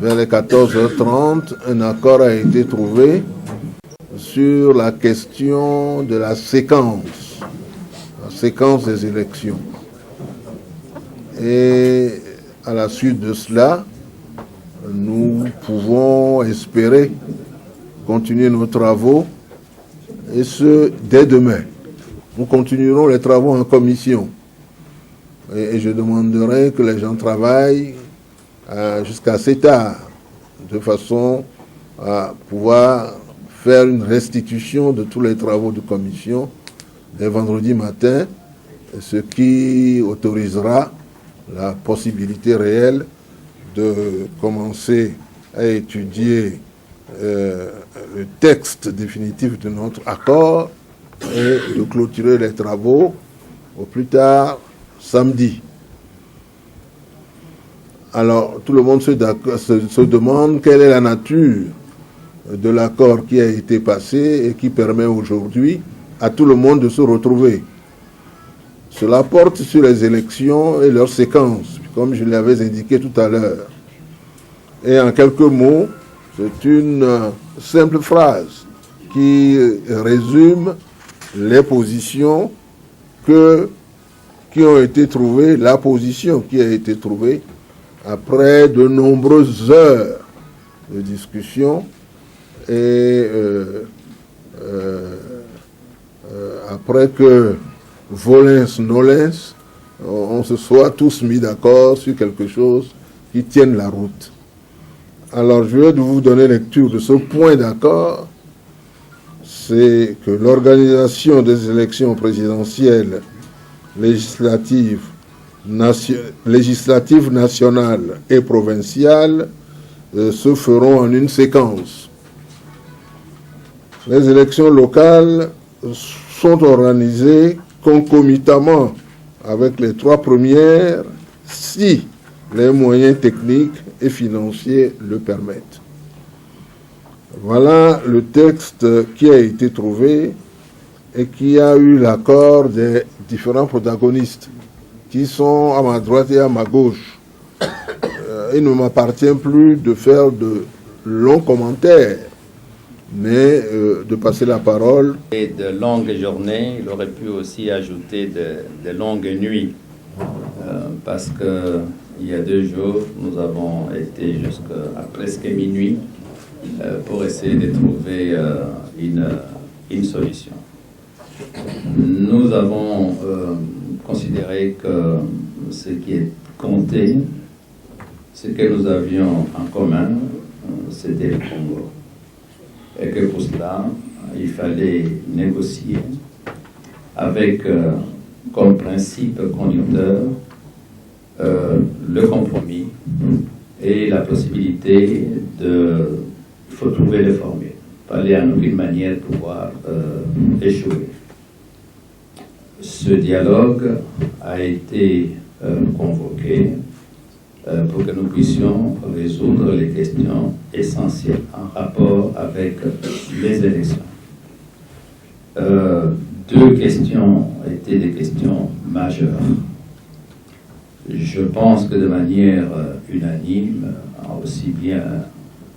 vers les 14h30, un accord a été trouvé sur la question de la séquence des élections. Et à la suite de cela, nous pouvons espérer continuer nos travaux, et ce, dès demain. Nous continuerons les travaux en commission. Et je demanderai que les gens travaillent jusqu'à assez tard, de façon à pouvoir faire une restitution de tous les travaux de commission dès vendredi matin, ce qui autorisera la possibilité réelle de commencer à étudier le texte définitif de notre accord et de clôturer les travaux au plus tard samedi. Alors, tout le monde se demande quelle est la nature de l'accord qui a été passé et qui permet aujourd'hui à tout le monde de se retrouver. Cela porte sur les élections et leurs séquences, comme je l'avais indiqué tout à l'heure. Et en quelques mots, c'est une simple phrase qui résume les positions qui ont été trouvées, la position qui a été trouvée après de nombreuses heures de discussion et après que volens nolens, on se soit tous mis d'accord sur quelque chose qui tienne la route. Alors je vais vous donner lecture de ce point d'accord. C'est que l'organisation des élections présidentielles législatives nationales et provinciales se feront en une séquence. Les élections locales sont organisées concomitamment avec les trois premières si les moyens techniques et financiers le permettent. Voilà le texte qui a été trouvé et qui a eu l'accord des différents protagonistes qui sont à ma droite et à ma gauche. Il ne m'appartient plus de faire de longs commentaires, mais de passer la parole. Et de longues journées, il aurait pu aussi ajouter de longues nuits, parce qu'il y a 2 jours, nous avons été jusqu'à presque minuit pour essayer de trouver une solution. Nous avons considéré que ce qui est compté, ce que nous avions en commun, c'était le Congo. Et que pour cela, il fallait négocier avec comme principe conducteur le compromis et la possibilité de... Il faut trouver les formules. Il fallait en aucune manière pouvoir échouer. Ce dialogue a été convoqué pour que nous puissions résoudre les questions essentielles en rapport avec les élections. 2 questions étaient des questions majeures. Je pense que de manière unanime, aussi bien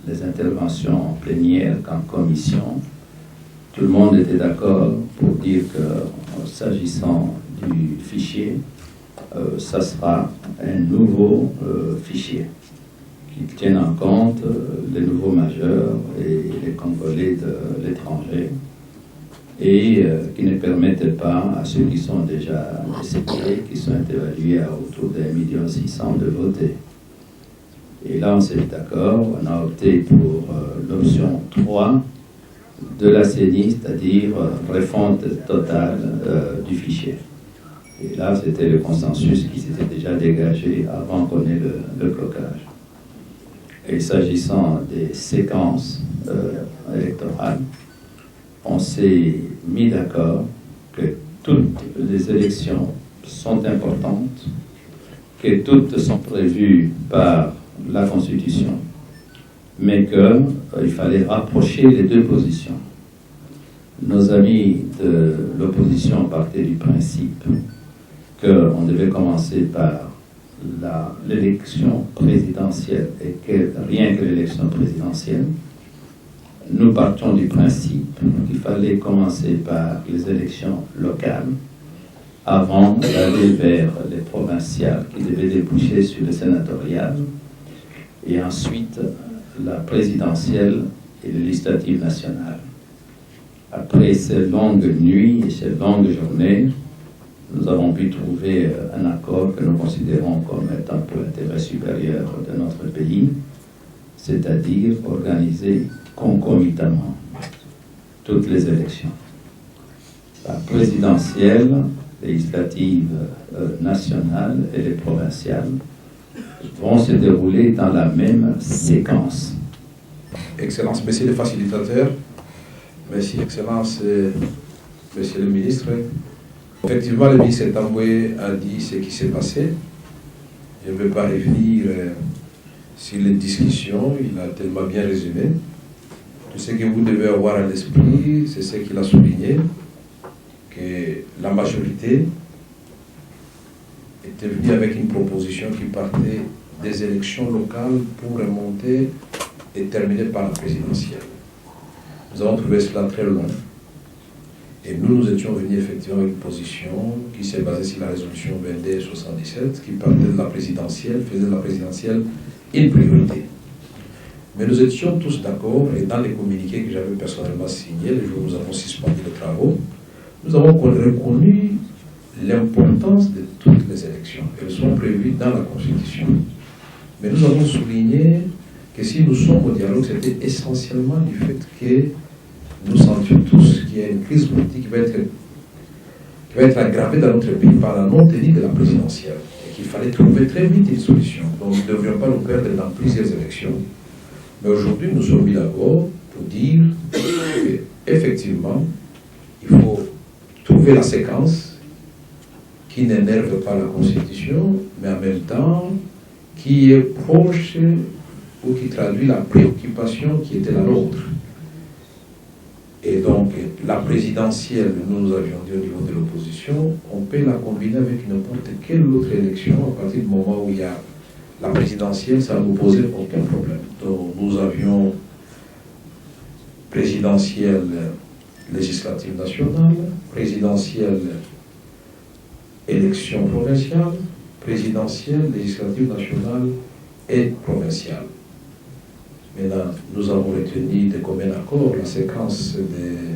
les interventions plénières qu'en commission, tout le monde était d'accord pour dire que, s'agissant du fichier, ça sera un nouveau fichier qui tienne en compte les nouveaux majeurs et les Congolais de l'étranger et qui ne permettent pas à ceux qui sont déjà décédés, qui sont évalués à autour d'1 600 000 de voter. Et là, on s'est mis d'accord, on a opté pour l'option 3 de la CENI, c'est-à-dire refonte totale du fichier. Et là, c'était le consensus qui s'était déjà dégagé avant qu'on ait le blocage. Et s'agissant des séquences électorales, on s'est mis d'accord que toutes les élections sont importantes, que toutes sont prévues par la Constitution, mais qu'il fallait rapprocher les 2 positions. Nos amis de l'opposition partaient du principe qu'on devait commencer par l'élection présidentielle et rien que l'élection présidentielle, nous partons du principe qu'il fallait commencer par les élections locales avant d'aller vers les provinciales qui devaient déboucher sur les sénatoriales et ensuite la présidentielle et les législatives nationales. Après ces longues nuits et ces longues journées, nous avons pu trouver un accord que nous considérons comme étant pour l'intérêt supérieur de notre pays, c'est-à-dire organiser concomitamment toutes les élections. La présidentielle, législative nationale et les provinciales vont se dérouler dans la même séquence. Excellence, Monsieur le facilitateur, merci Excellence, Monsieur le ministre. Effectivement, le ministre Tamboué a dit ce qui s'est passé. Je ne vais pas revenir sur les discussions, il a tellement bien résumé. Tout ce que vous devez avoir à l'esprit, c'est ce qu'il a souligné, que la majorité était venue avec une proposition qui partait des élections locales pour remonter et terminer par la présidentielle. Nous avons trouvé cela très long. Et nous étions venus effectivement avec une position qui s'est basée sur la résolution 2277, qui partait de la présidentielle, faisait de la présidentielle une priorité. Mais nous étions tous d'accord, et dans les communiqués que j'avais personnellement signés, le jour où nous avons suspendu les travaux, nous avons reconnu l'importance de toutes les élections. Elles sont prévues dans la Constitution. Mais nous avons souligné que si nous sommes au dialogue, c'était essentiellement du fait que nous sentions tous qu'il y a une crise politique qui va être aggravée dans notre pays par la non-tenue de la présidentielle et qu'il fallait trouver très vite une solution. Donc nous ne devrions pas nous perdre dans plusieurs élections. Mais aujourd'hui, nous sommes mis d'accord pour dire qu'effectivement, il faut trouver la séquence qui n'énerve pas la Constitution, mais en même temps qui est proche ou qui traduit la préoccupation qui était la nôtre. Et donc, la présidentielle, nous avions dit au niveau de l'opposition, on peut la combiner avec n'importe quelle autre élection à partir du moment où il y a la présidentielle, ça ne nous posait aucun problème. Donc, nous avions présidentielle législative nationale, présidentielle élection provinciale, présidentielle législative nationale et provinciale. Maintenant, nous avons retenu de commun accord la séquence des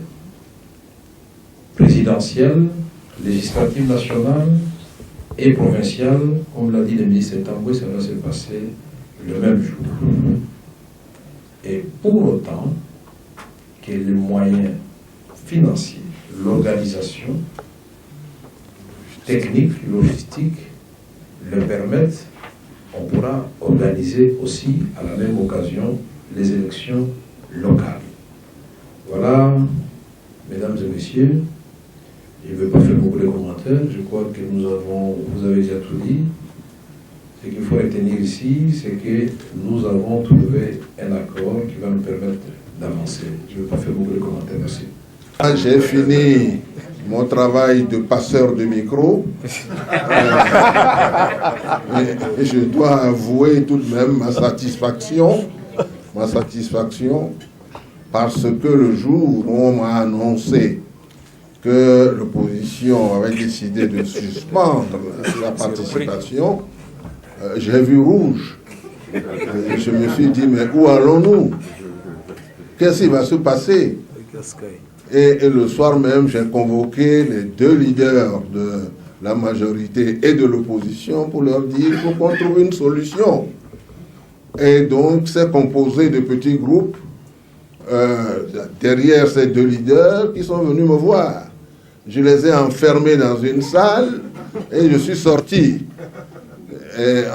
présidentielles, législatives nationales et provinciales. Comme l'a dit le ministre Tamboué, ça va se passer le même jour. Et pour autant que les moyens financiers, l'organisation technique, logistique le permettent, on pourra organiser aussi à la même occasion les élections locales. Voilà, mesdames et messieurs, je ne vais pas faire beaucoup de commentaires, je crois que vous avez déjà tout dit. Ce qu'il faut retenir ici, c'est que nous avons trouvé un accord qui va nous permettre d'avancer. Je ne vais pas faire beaucoup de commentaires, merci. J'ai fini mon travail de passeur de micro. Et je dois avouer tout de même ma satisfaction, parce que le jour où on m'a annoncé que l'opposition avait décidé de suspendre la participation, j'ai vu rouge. Et je me suis dit, mais où allons-nous? Qu'est-ce qui va se passer? Et le soir même, j'ai convoqué les deux leaders de la majorité et de l'opposition pour leur dire qu'il faut qu'on trouve une solution. Et donc, c'est composé de petits groupes derrière ces deux leaders qui sont venus me voir. Je les ai enfermés dans une salle et je suis sorti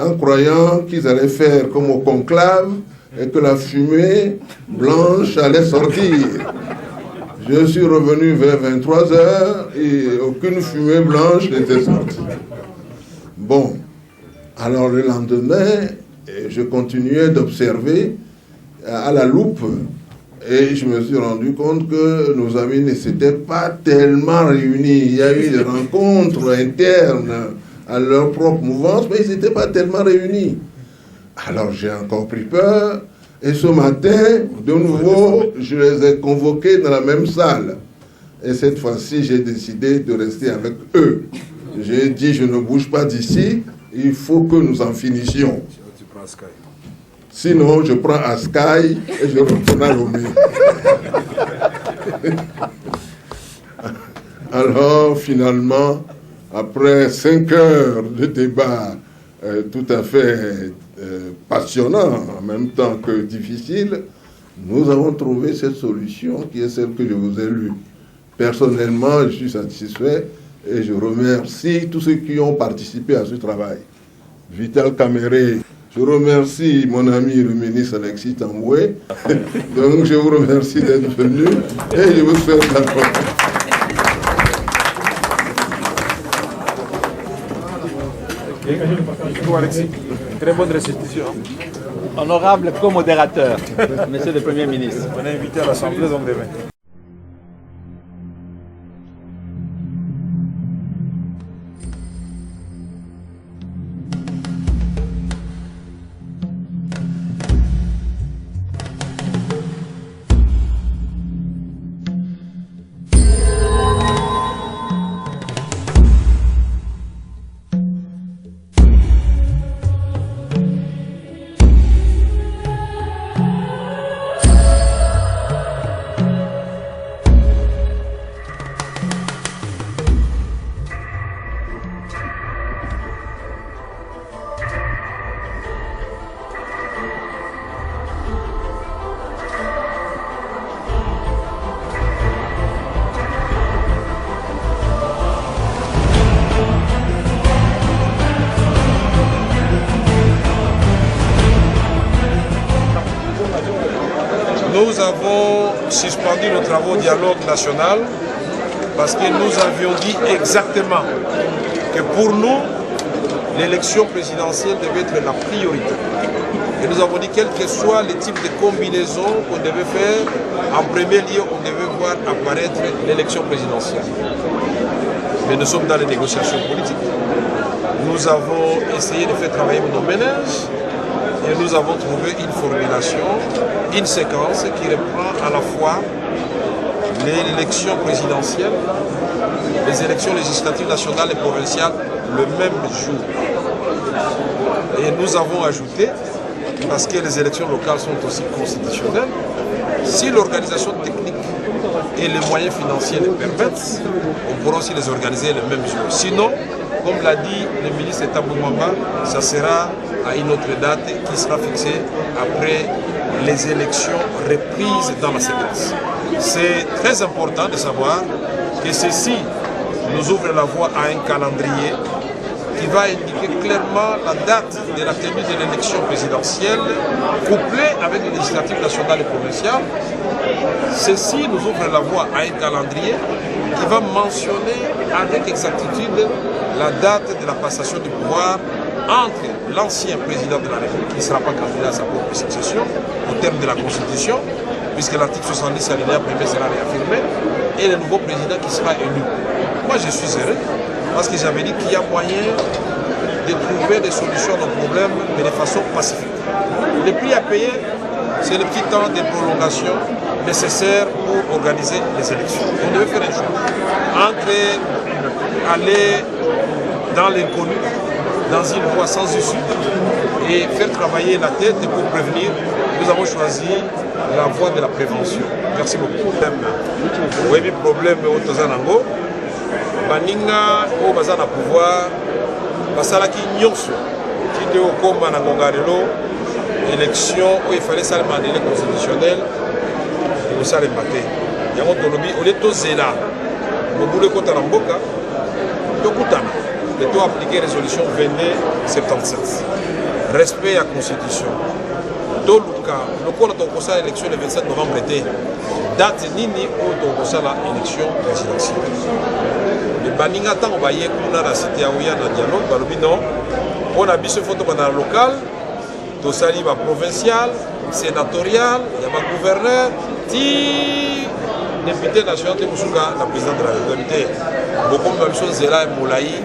en croyant qu'ils allaient faire comme au conclave et que la fumée blanche allait sortir. Je suis revenu vers 23 h et aucune fumée blanche n'était sortie. Bon, alors le lendemain, je continuais d'observer à la loupe et je me suis rendu compte que nos amis ne s'étaient pas tellement réunis. Il y a eu des rencontres internes à leur propre mouvance, mais ils n'étaient pas tellement réunis. Alors j'ai encore pris peur, et ce matin, de nouveau, je les ai convoqués dans la même salle. Et cette fois-ci, j'ai décidé de rester avec eux. J'ai dit, je ne bouge pas d'ici, il faut que nous en finissions. Sinon, je prends Askai et je retourne à Lomé. Alors, finalement, après 5 heures de débat tout à fait passionnant, en même temps que difficile, nous avons trouvé cette solution qui est celle que je vous ai lue. Personnellement, je suis satisfait et je remercie tous ceux qui ont participé à ce travail. Vital Caméré, je remercie mon ami le ministre Alexis Tamboué. Donc je vous remercie d'être venu et je vous souhaite la bonne. Alexis. Très bonne restitution. Honorable co-modérateur, Monsieur le Premier ministre. On est invité à l'Assemblée donc demain. Nous avons suspendu nos travaux au dialogue national parce que nous avions dit exactement que pour nous, l'élection présidentielle devait être la priorité. Et nous avons dit, quel que soit le type de combinaison qu'on devait faire, en premier lieu, on devait voir apparaître l'élection présidentielle. Mais nous sommes dans les négociations politiques. Nous avons essayé de faire travailler nos ménages. Et nous avons trouvé une formulation, une séquence qui reprend à la fois l'élection présidentielle, les élections législatives nationales et provinciales le même jour. Et nous avons ajouté, parce que les élections locales sont aussi constitutionnelles, si l'organisation technique et les moyens financiers le permettent, on pourra aussi les organiser le même jour. Sinon, comme l'a dit le ministre Tamboué Mwamba, ça sera à une autre date qui sera fixée après les élections reprises dans la séquence. C'est très important de savoir que ceci nous ouvre la voie à un calendrier qui va indiquer clairement la date de la tenue de l'élection présidentielle couplée avec les législatives nationales et provinciales. Ceci nous ouvre la voie à un calendrier qui va mentionner avec exactitude la date de la passation du pouvoir entre l'ancien président de la République, qui ne sera pas candidat à sa propre succession, au terme de la Constitution, puisque l'article 70 alinéa 1er sera réaffirmé, et le nouveau président qui sera élu. Moi, je suis heureux, parce que j'avais dit qu'il y a moyen de trouver des solutions à nos problèmes, mais de façon pacifique. Le prix à payer, c'est le petit temps de prolongation nécessaire pour organiser les élections. On devait faire un choix entre aller dans l'inconnu, dans une voie sans issue, et faire travailler la tête pour prévenir. Nous avons choisi la voie de la prévention. Merci beaucoup. Oui, le problème au Tozanango, Baninga, au Bazana pouvoir, Basalaki Nyonso, qui était au combat dans Gongarelo, élection où il fallait seulement un délai constitutionnel, et nous allons battre. Il y a un autonomie, on est au Zéla, au bout de Kota Namboka, de Koutana. Et tout appliquer résolution 2277. Respect à la Constitution. Dans le cas, le coup de l'élection le 27 novembre était date nini au la élection présidentielle. Le baninga tant on va y aller la cité à Ouya dans le dialogue, non, on a vu ce photo dans le local, tout ça il va provincial, sénatorial, il y a un gouverneur, député national de Moussouka, la présidente de la République. Beaucoup de choses là et Moulaï.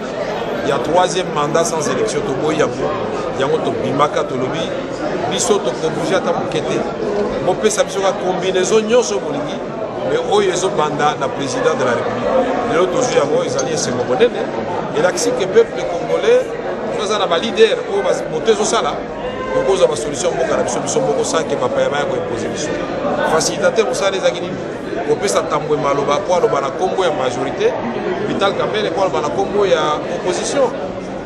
il y a 3e mandat sans élection. Il y a Bimaka Tolobi, biso to obligé à t'amouqueter. Mon père s'abîme sur la combinaison nyonso bolingi, mais oyo ezo banda na président de la République. Les autres joueurs avant ils allaient se moboner et l'accès que peuple congolais, nous avons un leader au moteur au sala. Donc nous avons une solution pour que nous puissions sans que papa et maman imposer mission. Facilitateur pour ça les agini. On peut s'attendre maloba pour le bana combo ya majorité, Vital Kamel pour le bana combo ya opposition.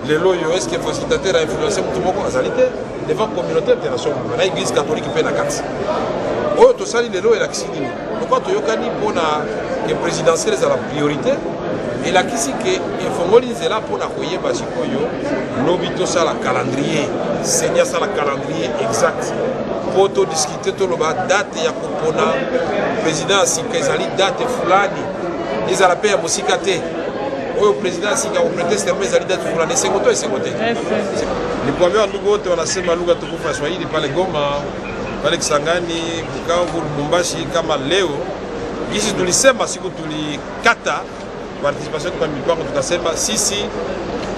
Les loyaux, est-ce que le facilitateur a influencé tout le monde à Zalité devant la communauté internationale, l'église catholique qui paie la carte. Oh, tout ça, les loyaux et l'accès. Donc, quand tu as le présidentiel à la priorité, et la question que il faut mobiliser là pour la coyer parce que l'obito ça la calendrier, seigneur ça la calendrier exact. Pour tout discuter tout le bas date ya kopona président Sikazali date fulani, ils a la paix à Mosikate. Le président si a prêté serment à l'idée de la seconde et seconde. Les premiers nous on a sema lugha tukufu Swahili pale Goma, pale Kisangani, Bukavu, Lubumbashi kama leo. Hizi tulisema siku tulikata participation kwa mipango tukasema sisi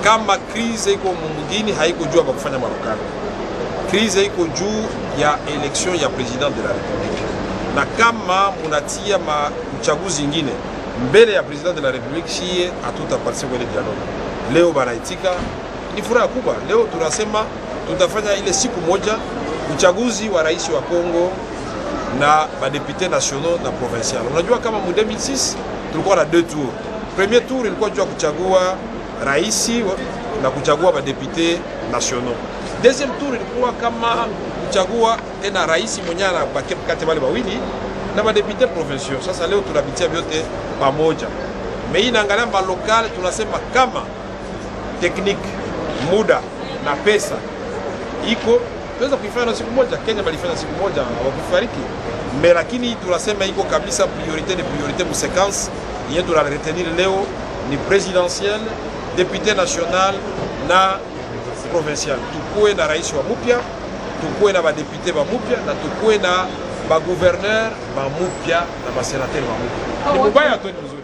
kama crise iko mwingine haiko juu ya kufanya marokano. Crise iko juu ya election ya president de la République. Na kama munatia uchaguzi nyingine mbele ya president de la République shie hatutaparticipe kwa ile dialogue. Leo banaitika ni furaha kubwa. Leo tunasema tutafanya ile siku moja uchaguzi wa rais wa Kongo na badepute nationaux na provincial. Unajua kama mu 2006 tulikuwa na 2 tours. Premier tour ilikuwa jua kuchagua rais na kuchagua badepute nationaux. Deuxième tour ilikuwa kama kuchagua tena rais mwenyewe na bakati wale wawili na madepute provinciaux. Sasa leo tunapitia vyote pamoja. Mais inaangalia ma local tunasema kama technique, muda na pesa iko tunaweza kuifanya siku moja. Kenya balifanya siku moja hawakufariki. Mais lakini tunasema iko kabisa priorité mu séquence yetu la retenir leo ni présidentielle, député national na provincial. Tukue na rais wa mupya, tukue na badepute ba mupya na tukue na ba gouverneur ba mupya na ba sénateur ba mupya. Ni mubaya tu ni mzuri.